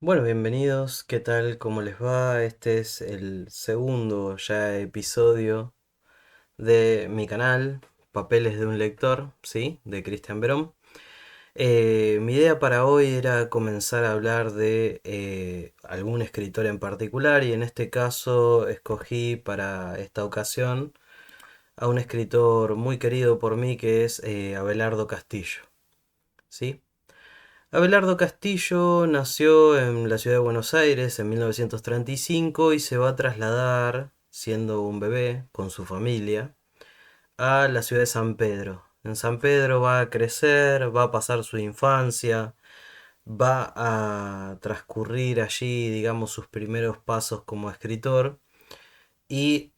Bueno, bienvenidos, ¿qué tal? ¿Cómo les va? Este es el segundo ya episodio de mi canal, Papeles de un lector, ¿sí? De Cristian Verón. Mi idea para hoy era comenzar a hablar de algún escritor en particular y en este caso escogí para esta ocasión a un escritor muy querido por mí que es Abelardo Castillo, ¿sí? Abelardo Castillo nació en la ciudad de Buenos Aires en 1935 y se va a trasladar, siendo un bebé, con su familia, a la ciudad de San Pedro. En San Pedro va a crecer, va a pasar su infancia, va a transcurrir allí, digamos, sus primeros pasos como escritor y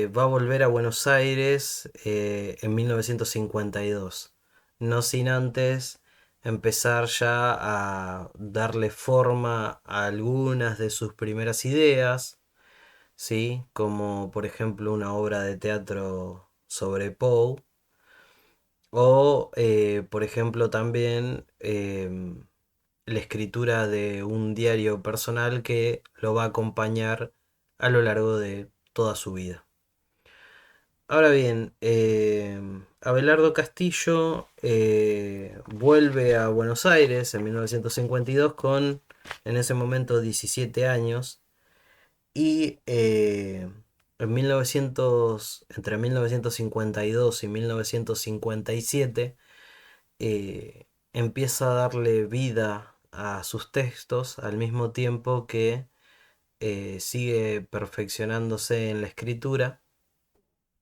va a volver a Buenos Aires en 1952. No sin antes empezar ya a darle forma a algunas de sus primeras ideas, ¿sí? Como por ejemplo una obra de teatro sobre Poe, o por ejemplo también la escritura de un diario personal que lo va a acompañar a lo largo de toda su vida. Ahora bien, Abelardo Castillo vuelve a Buenos Aires en 1952 con, en ese momento, 17 años y entre 1952 y 1957 empieza a darle vida a sus textos al mismo tiempo que sigue perfeccionándose en la escritura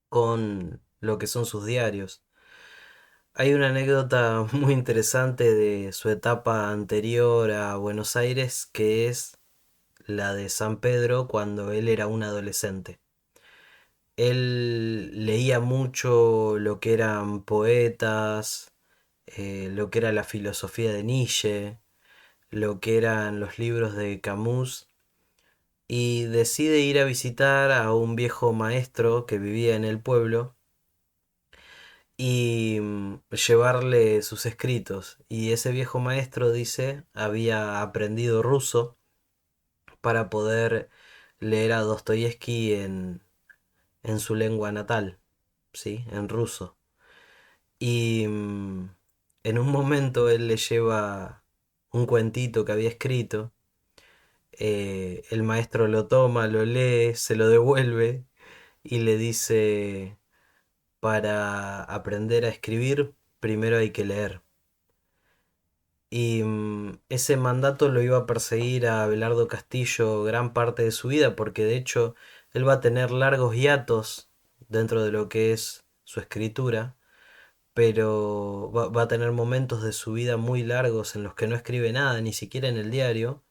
con lo que son sus diarios. Hay una anécdota muy interesante de su etapa anterior a Buenos Aires, que es la de San Pedro cuando él era un adolescente. Él leía mucho lo que eran poetas, lo que era la filosofía de Nietzsche, lo que eran los libros de Camus, y decide ir a visitar a un viejo maestro que vivía en el pueblo y llevarle sus escritos. Y ese viejo maestro, dice, había aprendido ruso para poder leer a Dostoyevsky en su lengua natal, ¿sí? En ruso. Y en un momento él le lleva un cuentito que había escrito. El maestro lo toma, lo lee, se lo devuelve y le dice, para aprender a escribir, primero hay que leer. Y ese mandato lo iba a perseguir a Abelardo Castillo gran parte de su vida, porque de hecho él va a tener largos hiatos dentro de lo que es su escritura, pero va a tener momentos de su vida muy largos en los que no escribe nada, ni siquiera en el diario,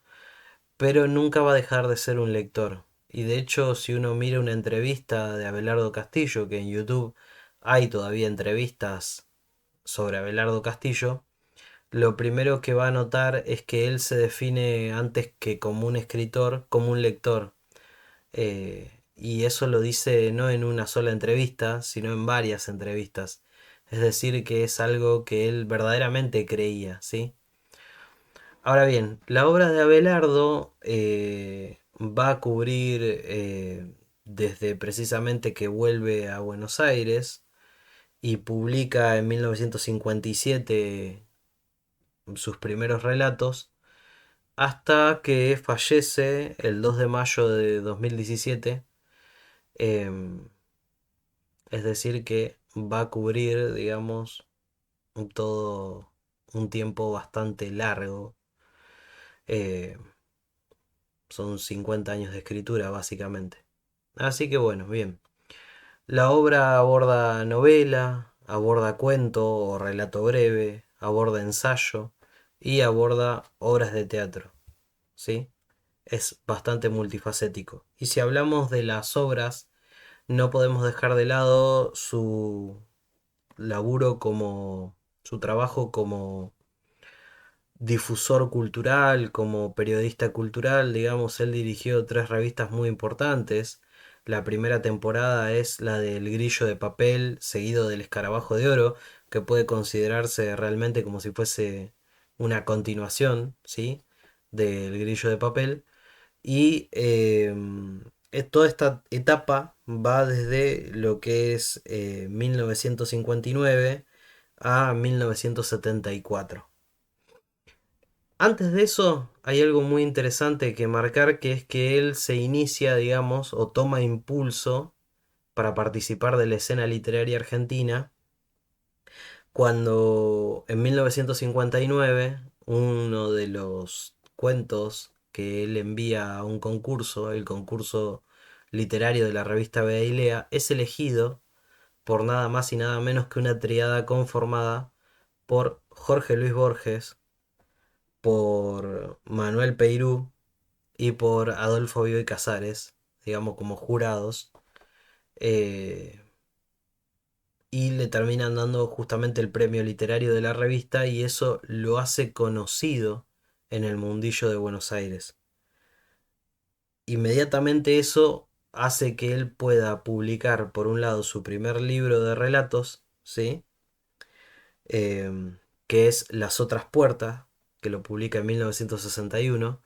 pero nunca va a dejar de ser un lector. Y de hecho, si uno mira una entrevista de Abelardo Castillo, que en YouTube hay todavía entrevistas sobre Abelardo Castillo, lo primero que va a notar es que él se define antes que como un escritor, como un lector. Y eso lo dice no en una sola entrevista, sino en varias entrevistas. Es decir, que es algo que él verdaderamente creía, ¿sí? Ahora bien, la obra de Abelardo va a cubrir desde precisamente que vuelve a Buenos Aires y publica en 1957 sus primeros relatos, hasta que fallece el 2 de mayo de 2017. em, es decir, que va a cubrir, digamos, todo un tiempo bastante largo. eh, Son 50 años de escritura, básicamente. Así que bueno, bien. La obra aborda novela, aborda cuento o relato breve, aborda ensayo y aborda obras de teatro, ¿sí? Es bastante multifacético. Y si hablamos de las obras, no podemos dejar de lado su laburo como su trabajo como difusor cultural, como periodista cultural. Digamos, él dirigió tres revistas muy importantes. La primera temporada es la del Grillo de Papel, seguido del Escarabajo de Oro, que puede considerarse realmente como si fuese una continuación, ¿sí? del Grillo de Papel. Y toda esta etapa va desde lo que es 1959 a 1974. Antes de eso, hay algo muy interesante que marcar, que es que él se inicia, digamos, o toma impulso para participar de la escena literaria argentina cuando en 1959 uno de los cuentos que él envía a un concurso, el concurso literario de la revista Bailea, es elegido por nada más y nada menos que una triada conformada por Jorge Luis Borges, por Manuel Peirú y por Adolfo Bioy Casares, digamos como jurados, eh, y le terminan dando justamente el premio literario de la revista y eso lo hace conocido en el mundillo de Buenos Aires. Inmediatamente eso hace que él pueda publicar por un lado su primer libro de relatos, ¿sí? Que es Las otras puertas, que lo publica en 1961.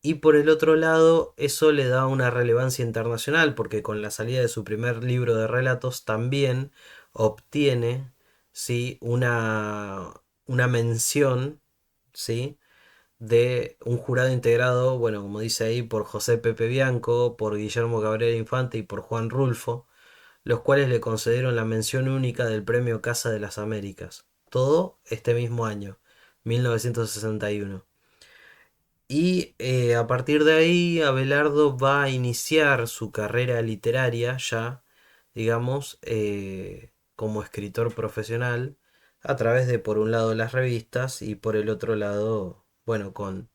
Y por el otro lado, eso le da una relevancia internacional, porque con la salida de su primer libro de relatos también obtiene, ¿sí? una mención, ¿sí? de un jurado integrado, bueno, como dice ahí, por José Pepe Bianco, por Guillermo Cabrera Infante y por Juan Rulfo, los cuales le concedieron la mención única del Premio Casa de las Américas. Todo este mismo año, 1961. Y a partir de ahí, Abelardo va a iniciar su carrera literaria ya, digamos, como escritor profesional, a través de, por un lado, las revistas y por el otro lado, bueno, con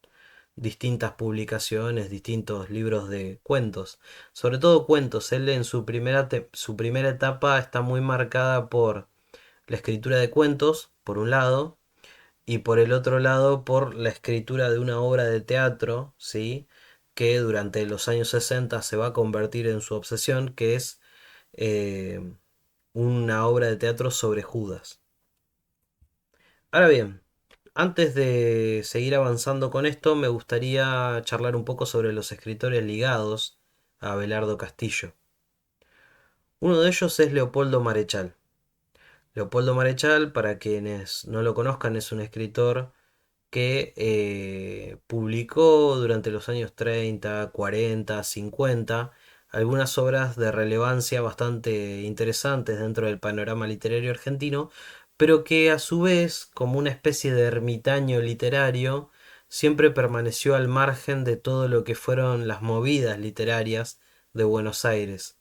distintas publicaciones, distintos libros de cuentos. Sobre todo cuentos. Él en su primera etapa está muy marcada por la escritura de cuentos, por un lado, y por el otro lado por la escritura de una obra de teatro, ¿sí? que durante los años 60 se va a convertir en su obsesión, que es eh, una obra de teatro sobre Judas. Ahora bien, antes de seguir avanzando con esto, me gustaría charlar un poco sobre los escritores ligados a Abelardo Castillo. Uno de ellos es Leopoldo Marechal. Leopoldo Marechal, para quienes no lo conozcan, es un escritor que publicó durante los años 30, 40, 50 algunas obras de relevancia bastante interesantes dentro del panorama literario argentino, pero que a su vez, como una especie de ermitaño literario, siempre permaneció al margen de todo lo que fueron las movidas literarias de Buenos Aires.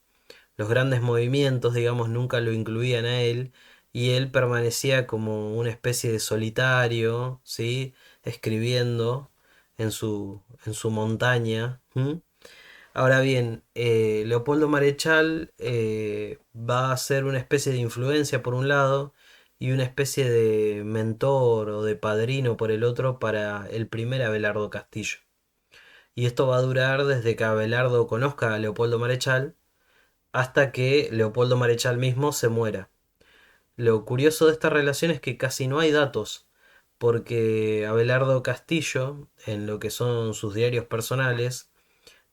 Los grandes movimientos, digamos, nunca lo incluían a él y él permanecía como una especie de solitario, ¿sí? Escribiendo en su montaña. ¿M? Ahora bien, Leopoldo Marechal va a ser una especie de influencia por un lado y una especie de mentor o de padrino por el otro para el primer Abelardo Castillo. Y esto va a durar desde que Abelardo conozca a Leopoldo Marechal hasta que Leopoldo Marechal mismo se muera. Lo curioso de esta relación es que casi no hay datos, porque Abelardo Castillo, en lo que son sus diarios personales,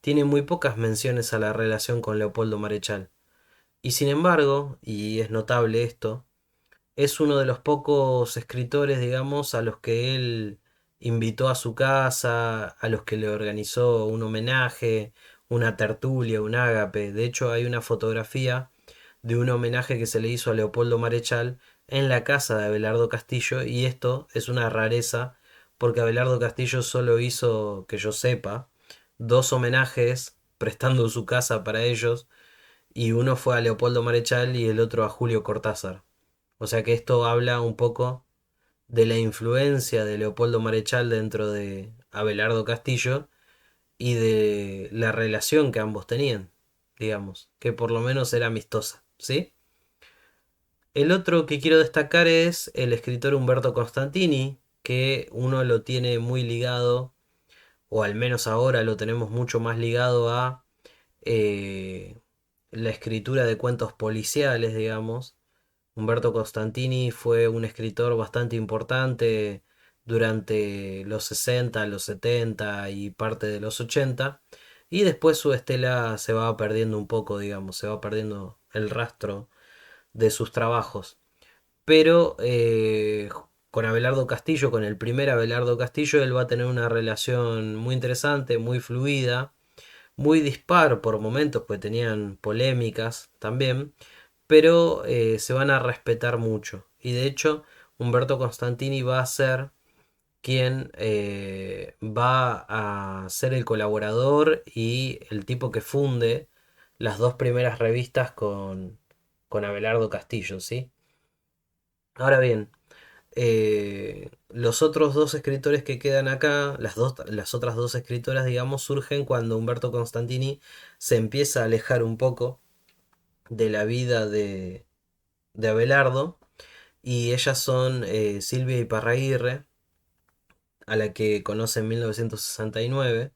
tiene muy pocas menciones a la relación con Leopoldo Marechal. Y sin embargo, y es notable esto, es uno de los pocos escritores, digamos, a los que él invitó a su casa, a los que le organizó un homenaje, una tertulia, un ágape. De hecho, hay una fotografía de un homenaje que se le hizo a Leopoldo Marechal en la casa de Abelardo Castillo, y esto es una rareza porque Abelardo Castillo solo hizo, que yo sepa, dos homenajes prestando su casa para ellos, y uno fue a Leopoldo Marechal y el otro a Julio Cortázar. O sea que esto habla un poco de la influencia de Leopoldo Marechal dentro de Abelardo Castillo y de la relación que ambos tenían, digamos, que por lo menos era amistosa, ¿sí? El otro que quiero destacar es el escritor Humberto Constantini, que uno lo tiene muy ligado, o al menos ahora lo tenemos mucho más ligado a eh, la escritura de cuentos policiales, digamos. Humberto Constantini fue un escritor bastante importante durante los 60, los 70 y parte de los 80. Y después su estela se va perdiendo un poco, digamos, se va perdiendo el rastro de sus trabajos. Pero con Abelardo Castillo, con el primer Abelardo Castillo, él va a tener una relación muy interesante, muy fluida, muy dispar por momentos, pues tenían polémicas también, pero se van a respetar mucho. Y de hecho, Umberto Constantini va a ser quien va a ser el colaborador y el tipo que funde las dos primeras revistas con Abelardo Castillo, ¿sí? Ahora bien, los otros dos escritores que quedan acá, las otras dos escritoras, digamos, surgen cuando Humberto Constantini se empieza a alejar un poco de la vida de Abelardo, y ellas son Silvia Iparraguirre, a la que conoce en 1969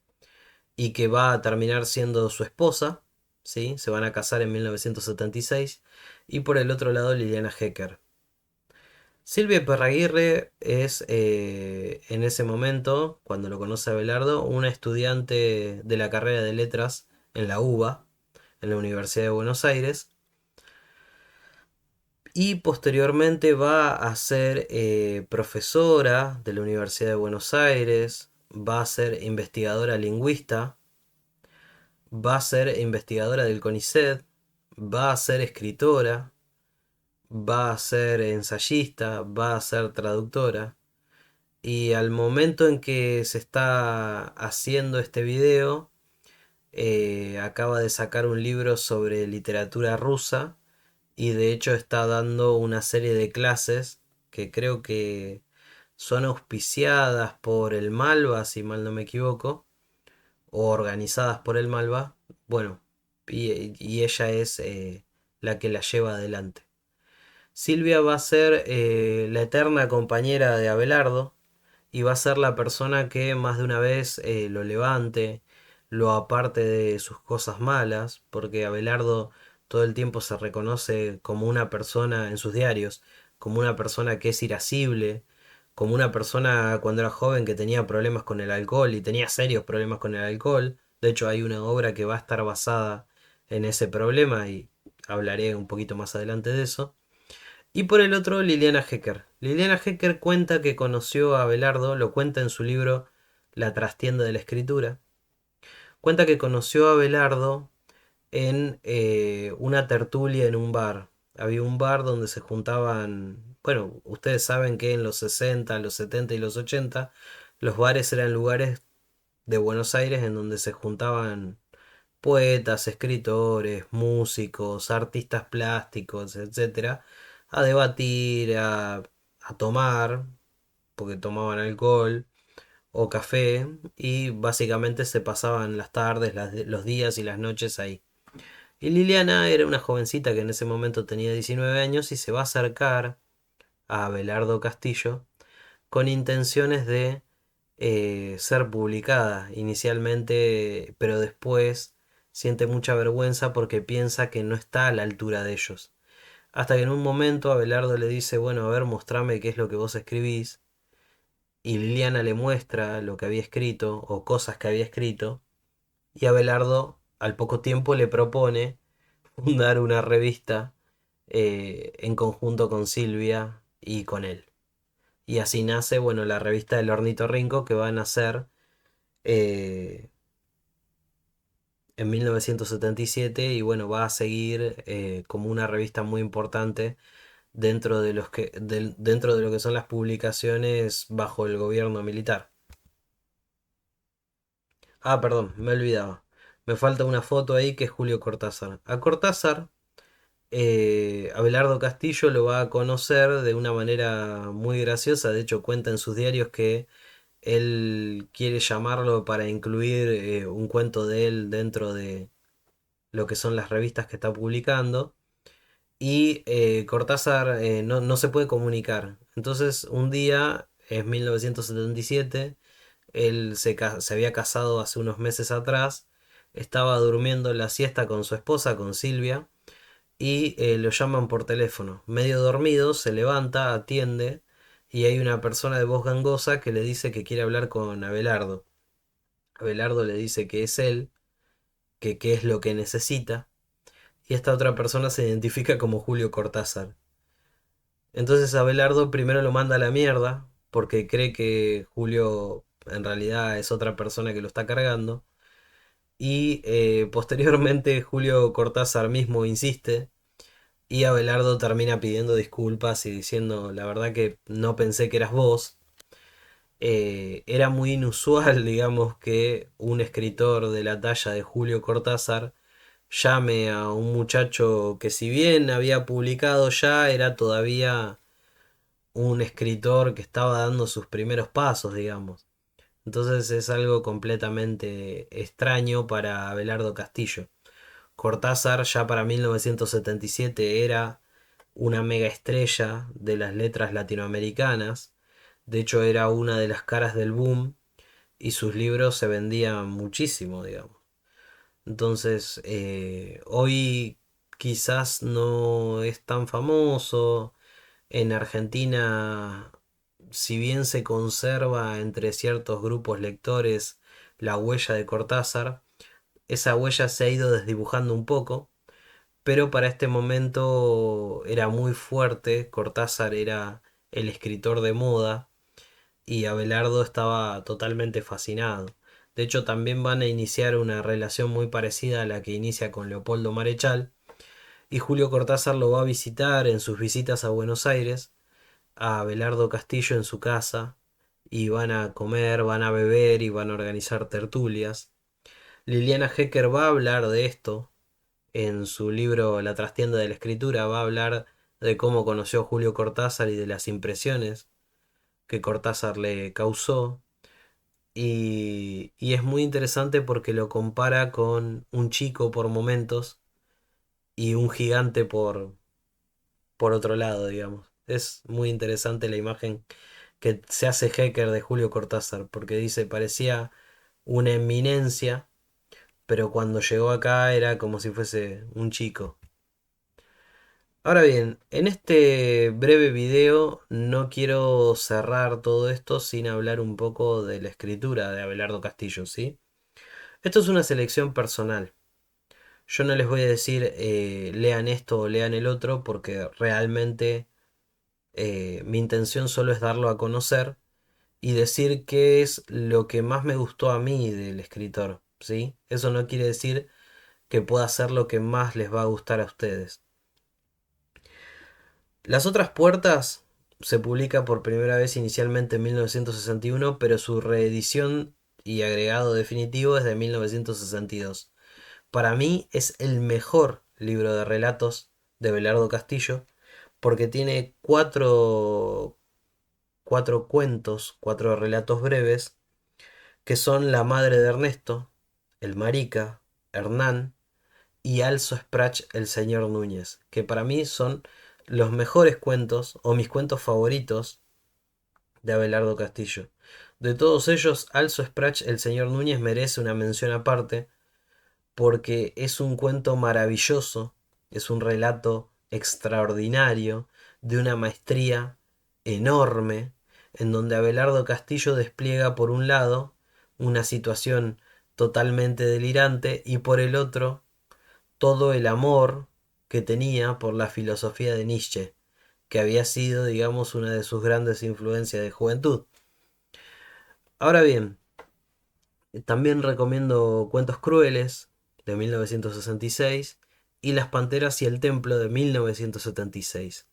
y que va a terminar siendo su esposa, ¿sí? Se van a casar en 1976, y por el otro lado Liliana Hecker. Silvia Perraguirre es en ese momento, cuando lo conoce Abelardo, una estudiante de la carrera de letras en la UBA, en la Universidad de Buenos Aires, y posteriormente va a ser profesora de la Universidad de Buenos Aires, va a ser investigadora lingüista, va a ser investigadora del CONICET, va a ser escritora, va a ser ensayista, va a ser traductora. Y al momento en que se está haciendo este video, acaba de sacar un libro sobre literatura rusa, y de hecho está dando una serie de clases que creo que son auspiciadas por el Malva, si mal no me equivoco, o organizadas por el Malva. Bueno, y ella es la que la lleva adelante. Silvia va a ser la eterna compañera de Abelardo, y va a ser la persona que más de una vez lo levante, lo aparte de sus cosas malas, porque Abelardo todo el tiempo se reconoce como una persona en sus diarios, como una persona que es irascible, como una persona cuando era joven que tenía problemas con el alcohol y tenía serios problemas con el alcohol. De hecho, hay una obra que va a estar basada en ese problema y hablaré un poquito más adelante de eso. Y por el otro, Liliana Hecker. Liliana Hecker cuenta que conoció a Abelardo, lo cuenta en su libro La trastienda de la escritura. Cuenta que conoció a Abelardo en una tertulia en un bar. Había un bar donde se juntaban, bueno, ustedes saben que en los 60, los 70 y los 80, los bares eran lugares de Buenos Aires en donde se juntaban poetas, escritores, músicos, artistas plásticos, etcétera, a debatir, a tomar, porque tomaban alcohol o café, y básicamente se pasaban las tardes, los días y las noches ahí. Y Liliana era una jovencita que en ese momento tenía 19 años y se va a acercar a Abelardo Castillo con intenciones de ser publicada inicialmente, pero después siente mucha vergüenza porque piensa que no está a la altura de ellos. Hasta que en un momento Abelardo le dice, bueno, a ver, mostrame qué es lo que vos escribís. Y Liliana le muestra lo que había escrito o cosas que había escrito. Y Abelardo al poco tiempo le propone fundar una revista en conjunto con Silvia y con él. Y así nace, bueno, la revista del Ornitorrinco, que va a nacer eh, en 1977, y bueno, va a seguir como una revista muy importante dentro de lo que son las publicaciones bajo el gobierno militar. Ah, perdón, me olvidaba. Me falta una foto ahí que es Julio Cortázar. A Cortázar, Abelardo Castillo lo va a conocer de una manera muy graciosa. De hecho, cuenta en sus diarios que él quiere llamarlo para incluir un cuento de él dentro de lo que son las revistas que está publicando. Y Cortázar no se puede comunicar. Entonces un día, es 1977, él se había casado hace unos meses atrás, estaba durmiendo la siesta con su esposa, con Silvia, y lo llaman por teléfono. Medio dormido, se levanta, atiende, y hay una persona de voz gangosa que le dice que quiere hablar con Abelardo. Abelardo le dice que es él, que qué es lo que necesita, y esta otra persona se identifica como Julio Cortázar. Entonces Abelardo primero lo manda a la mierda, porque cree que Julio en realidad es otra persona que lo está cargando. Y posteriormente Julio Cortázar mismo insiste y Abelardo termina pidiendo disculpas y diciendo la verdad que no pensé que eras vos. Era muy inusual, digamos, que un escritor de la talla de Julio Cortázar llame a un muchacho que si bien había publicado ya, era todavía un escritor que estaba dando sus primeros pasos, digamos. Entonces es algo completamente extraño para Abelardo Castillo. Cortázar ya para 1977 era una mega estrella de las letras latinoamericanas. De hecho era una de las caras del boom y sus libros se vendían muchísimo, digamos. Entonces hoy quizás no es tan famoso. En Argentina, si bien se conserva entre ciertos grupos lectores la huella de Cortázar, esa huella se ha ido desdibujando un poco, pero para este momento era muy fuerte. Cortázar era el escritor de moda y Abelardo estaba totalmente fascinado. De hecho, también van a iniciar una relación muy parecida a la que inicia con Leopoldo Marechal, y Julio Cortázar lo va a visitar en sus visitas a Buenos Aires, a Abelardo Castillo en su casa, y van a comer, van a beber y van a organizar tertulias. Liliana Hecker va a hablar de esto en su libro La trastienda de la escritura, va a hablar de cómo conoció a Julio Cortázar y de las impresiones que Cortázar le causó. Y es muy interesante porque lo compara con un chico por momentos y un gigante por otro lado, digamos. Es muy interesante la imagen que se hace Hecker de Julio Cortázar, porque dice, parecía una eminencia, pero cuando llegó acá era como si fuese un chico. Ahora bien, en este breve video no quiero cerrar todo esto sin hablar un poco de la escritura de Abelardo Castillo, ¿sí? Esto es una selección personal. Yo no les voy a decir lean esto o lean el otro porque realmente mi intención solo es darlo a conocer y decir qué es lo que más me gustó a mí del escritor, ¿sí? Eso no quiere decir que pueda ser lo que más les va a gustar a ustedes. Las otras puertas se publica por primera vez inicialmente en 1961, pero su reedición y agregado definitivo es de 1962. Para mí es el mejor libro de relatos de Belardo Castillo porque tiene cuatro cuentos, cuatro relatos breves que son La madre de Ernesto, El marica, Hernán y Also Sprach el señor Núñez, que para mí son los mejores cuentos o mis cuentos favoritos de Abelardo Castillo. De todos ellos, Also Sprach el señor Núñez merece una mención aparte porque es un cuento maravilloso, es un relato extraordinario, de una maestría enorme, en donde Abelardo Castillo despliega por un lado una situación totalmente delirante y por el otro todo el amor que tenía por la filosofía de Nietzsche, que había sido, digamos, una de sus grandes influencias de juventud. Ahora bien, también recomiendo Cuentos Crueles de 1966 y Las Panteras y el Templo de 1976,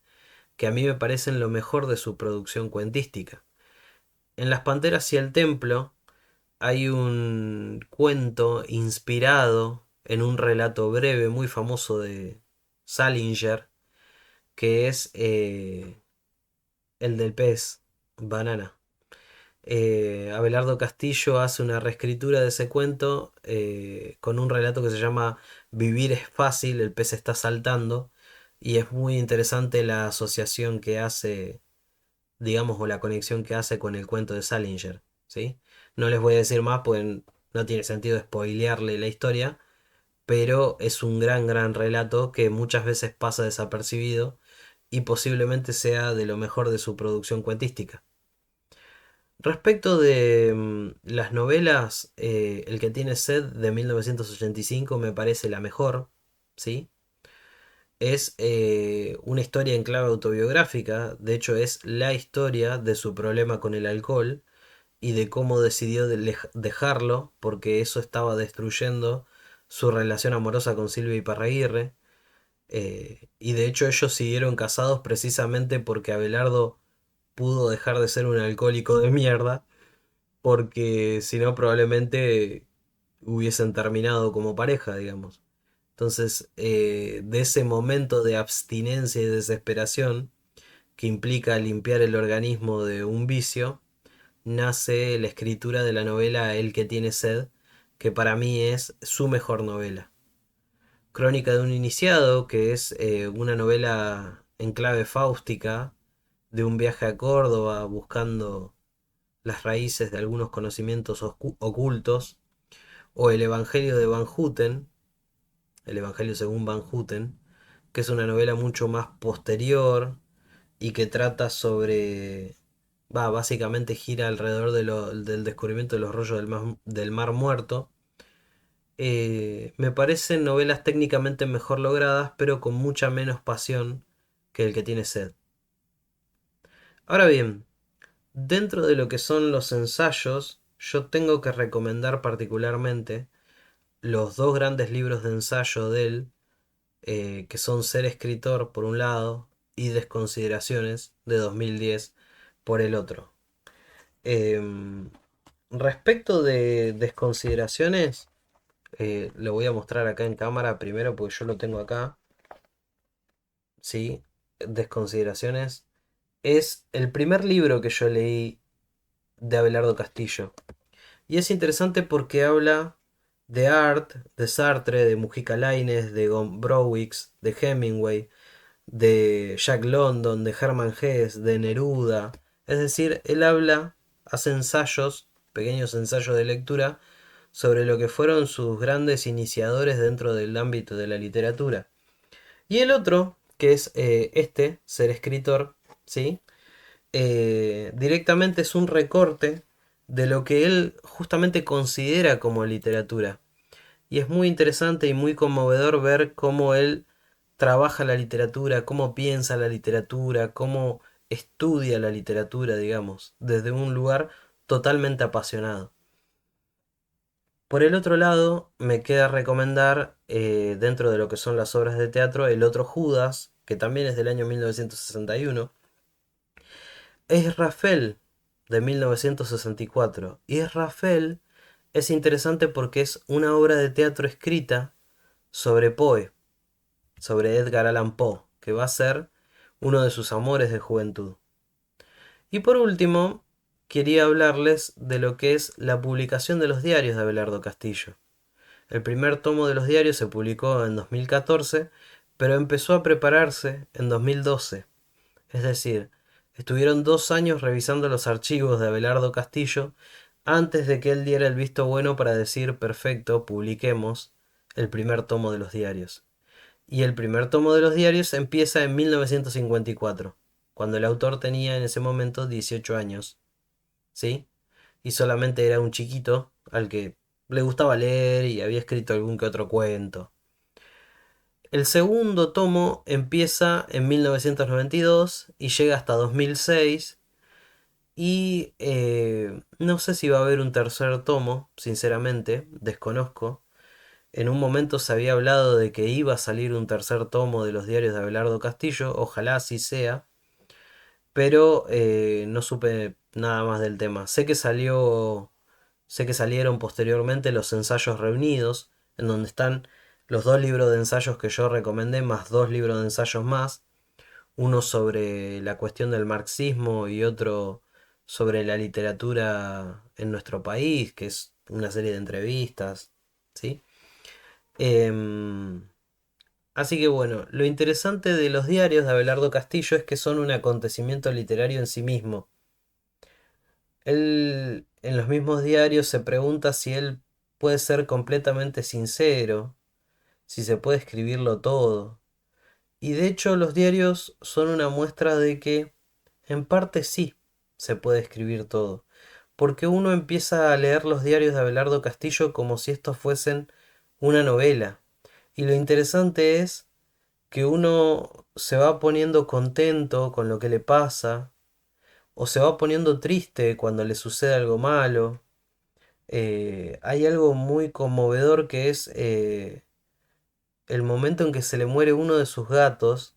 que a mí me parecen lo mejor de su producción cuentística. En Las Panteras y el Templo hay un cuento inspirado en un relato breve muy famoso de Salinger, que es el del pez banana. Abelardo Castillo hace una reescritura de ese cuento con un relato que se llama Vivir es fácil, el pez está saltando, y es muy interesante la asociación que hace, digamos, o la conexión que hace con el cuento de Salinger, ¿sí? No les voy a decir más, pues no tiene sentido spoilearle la historia, pero es un gran relato que muchas veces pasa desapercibido y posiblemente sea de lo mejor de su producción cuentística. Respecto de las novelas, El que tiene sed de 1985 me parece la mejor, ¿sí? Es una historia en clave autobiográfica, de hecho es la historia de su problema con el alcohol y de cómo decidió dejarlo porque eso estaba destruyendo su relación amorosa con Silvia Iparraguirre. Y de hecho ellos siguieron casados precisamente porque Abelardo pudo dejar de ser un alcohólico de mierda, porque si no probablemente hubiesen terminado como pareja, digamos. Entonces, de ese momento de abstinencia y desesperación que implica limpiar el organismo de un vicio, nace la escritura de la novela El que tiene sed, que para mí es su mejor novela. Crónica de un iniciado, que es una novela en clave fáustica de un viaje a Córdoba buscando las raíces de algunos conocimientos ocultos, o el Evangelio de Van Houten, el Evangelio según Van Houten, que es una novela mucho más posterior y que trata sobre, básicamente gira alrededor del descubrimiento de los rollos del mar Muerto. Me parecen novelas técnicamente mejor logradas, pero con mucha menos pasión que El que tiene sed. Ahora bien, dentro de lo que son los ensayos, yo tengo que recomendar particularmente los dos grandes libros de ensayo de él, que son Ser escritor por un lado y Desconsideraciones de 2010 por el otro. Em, Respecto de Desconsideraciones, lo voy a mostrar acá en cámara primero porque yo lo tengo acá. ¿Sí? Desconsideraciones es el primer libro que yo leí de Abelardo Castillo. Y es interesante porque habla de Art, de Sartre, de Mujica Lainez, de Gombrowicz, de Hemingway, de Jack London, de Hermann Hesse, de Neruda. Es decir, él habla, hace ensayos, pequeños ensayos de lectura, sobre lo que fueron sus grandes iniciadores dentro del ámbito de la literatura. Y el otro, que es Ser escritor, ¿sí? Directamente es un recorte de lo que él justamente considera como literatura. Y es muy interesante y muy conmovedor ver cómo él trabaja la literatura, cómo piensa la literatura, cómo estudia la literatura, digamos, desde un lugar totalmente apasionado. Por el otro lado, me queda recomendar, dentro de lo que son las obras de teatro, El otro Judas, que también es del año 1961. Es Rafael, de 1964. Y es Rafael es interesante porque es una obra de teatro escrita sobre Poe, sobre Edgar Allan Poe, que va a ser uno de sus amores de juventud. Y por último, quería hablarles de lo que es la publicación de los diarios de Abelardo Castillo. El primer tomo de los diarios se publicó en 2014, pero empezó a prepararse en 2012. Es decir, estuvieron 2 años revisando los archivos de Abelardo Castillo antes de que él diera el visto bueno para decir, perfecto, publiquemos el primer tomo de los diarios. Y el primer tomo de los diarios empieza en 1954, cuando el autor tenía en ese momento 18 años, ¿sí? Y solamente era un chiquito al que le gustaba leer y había escrito algún que otro cuento. El segundo tomo empieza en 1992 y llega hasta 2006. Y no sé si va a haber un tercer tomo, sinceramente, desconozco. En un momento se había hablado de que iba a salir un tercer tomo de los diarios de Abelardo Castillo, ojalá así sea, pero no supe nada más del tema. Sé que salieron posteriormente los ensayos reunidos, en donde están los dos libros de ensayos que yo recomendé, más dos libros de ensayos más, uno sobre la cuestión del marxismo y otro sobre la literatura en nuestro país, que es una serie de entrevistas, ¿sí? Em, Así que bueno, lo interesante de los diarios de Abelardo Castillo es que son un acontecimiento literario en sí mismo. Él en los mismos diarios se pregunta si él puede ser completamente sincero, si se puede escribirlo todo. Y de hecho los diarios son una muestra de que en parte sí se puede escribir todo. Porque uno empieza a leer los diarios de Abelardo Castillo como si estos fuesen una novela. Y lo interesante es que uno se va poniendo contento con lo que le pasa, o se va poniendo triste cuando le sucede algo malo. Hay algo muy conmovedor que es el momento en que se le muere uno de sus gatos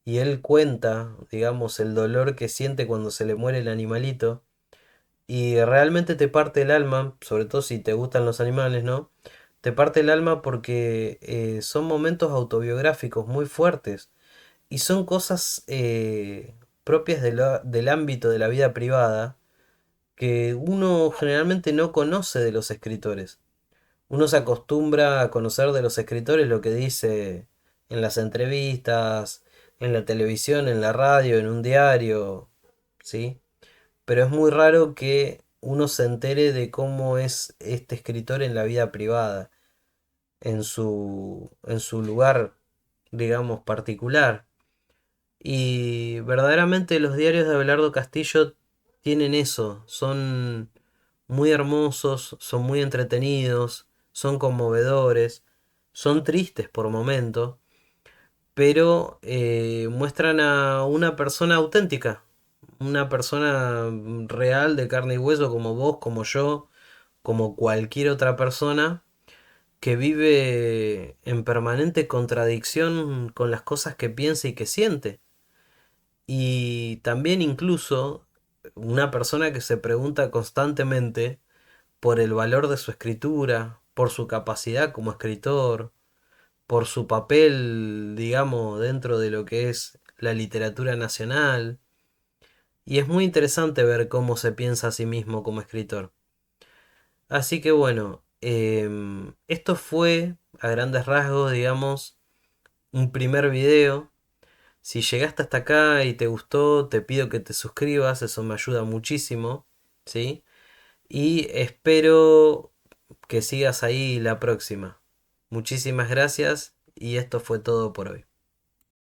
y él cuenta, digamos, el dolor que siente cuando se le muere el animalito. Y realmente te parte el alma, sobre todo si te gustan los animales, ¿no? Te parte el alma porque son momentos autobiográficos muy fuertes y son cosas propias del ámbito de la vida privada que uno generalmente no conoce de los escritores. Uno se acostumbra a conocer de los escritores lo que dice en las entrevistas, en la televisión, en la radio, en un diario, ¿sí? Pero es muy raro que uno se entere de cómo es este escritor en la vida privada, en su lugar, digamos, particular. Y verdaderamente los diarios de Abelardo Castillo tienen eso, son muy hermosos, son muy entretenidos, son conmovedores, son tristes por momentos, pero muestran a una persona auténtica, una persona real de carne y hueso como vos, como yo, como cualquier otra persona que vive en permanente contradicción con las cosas que piensa y que siente. Y también incluso una persona que se pregunta constantemente por el valor de su escritura, por su capacidad como escritor, por su papel, digamos, dentro de lo que es la literatura nacional. Y es muy interesante ver cómo se piensa a sí mismo como escritor. Así que bueno, esto fue, a grandes rasgos, digamos, un primer video. Si llegaste hasta acá y te gustó, te pido que te suscribas, eso me ayuda muchísimo, ¿sí? Y espero que sigas ahí la próxima. Muchísimas gracias y esto fue todo por hoy.